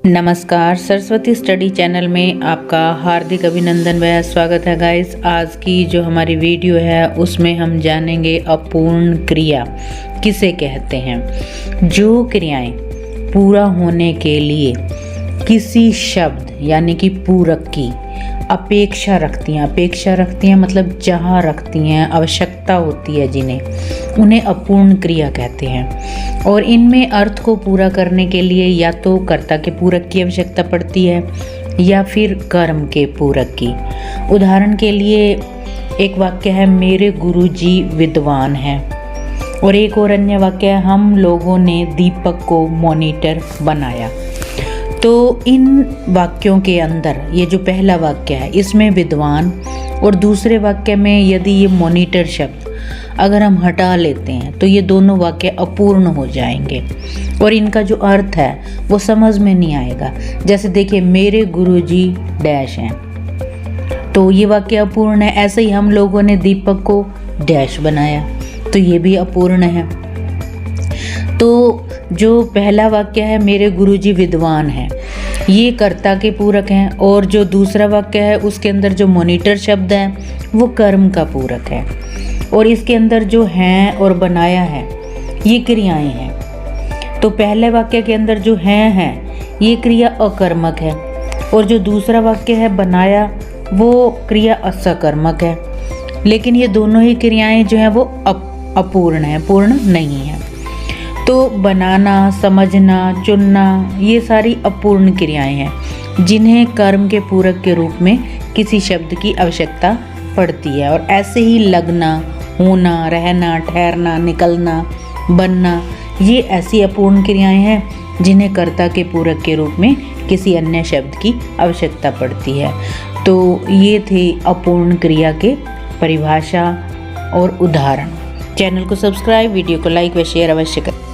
नमस्कार, Saraswati study channel में आपका हार्दिक अभिनंदन व स्वागत है गाइस। आज की जो हमारी वीडियो है उसमें हम जानेंगे अपूर्ण क्रिया किसे कहते हैं। जो क्रियाएं पूरा होने के लिए किसी शब्द यानी कि पूरक की अपेक्षा रखती हैं मतलब चाह रखती हैं, आवश्यकता होती है जिन्हें, उन्हें अपूर्ण क्रिया कहते हैं। और इनमें अर्थ को पूरा करने के लिए या तो कर्ता के पूरक की आवश्यकता पड़ती है या फिर कर्म के पूरक की। उदाहरण के लिए एक वाक्य है, मेरे गुरुजी विद्वान हैं, और एक और अन्य वाक्य है, हम लोगों ने दीपक को मॉनिटर बनाया। तो इन वाक्यों के अंदर ये जो पहला वाक्य है इसमें विद्वान, और दूसरे वाक्य में यदि ये मॉनिटर शब्द अगर हम हटा लेते हैं तो ये दोनों वाक्य अपूर्ण हो जाएंगे और इनका जो अर्थ है वो समझ में नहीं आएगा। जैसे देखिए, मेरे गुरुजी डैश हैं, तो ये वाक्य अपूर्ण है। ऐसे ही हम लोगों ने दीपक को डैश बनाया, तो ये भी अपूर्ण है। तो जो पहला वाक्य है, मेरे गुरुजी विद्वान हैं, ये कर्ता के पूरक हैं, और जो दूसरा वाक्य है उसके अंदर जो मॉनिटर शब्द है वो कर्म का पूरक है, और इसके अंदर जो हैं और बनाया है ये क्रियाएं हैं। तो पहले वाक्य के अंदर जो हैं ये क्रिया अकर्मक है, और जो दूसरा वाक्य है बनाया वो क्रिया असकर्मक है। लेकिन ये दोनों ही क्रियाएं जो हैं वो अपूर्ण है, पूर्ण नहीं है। तो बनाना, समझना, चुनना, ये सारी अपूर्ण क्रियाएं हैं जिन्हें कर्म के पूरक के रूप में किसी शब्द की आवश्यकता पड़ती है। और ऐसे ही लगना, होना, रहना, ठहरना, निकलना, बनना, ये ऐसी अपूर्ण क्रियाएं हैं जिन्हें कर्ता के पूरक के रूप में किसी अन्य शब्द की आवश्यकता पड़ती है। तो ये थे अपूर्ण क्रिया के परिभाषा और उदाहरण। चैनल को सब्सक्राइब, वीडियो को लाइक व शेयर अवश्य करें।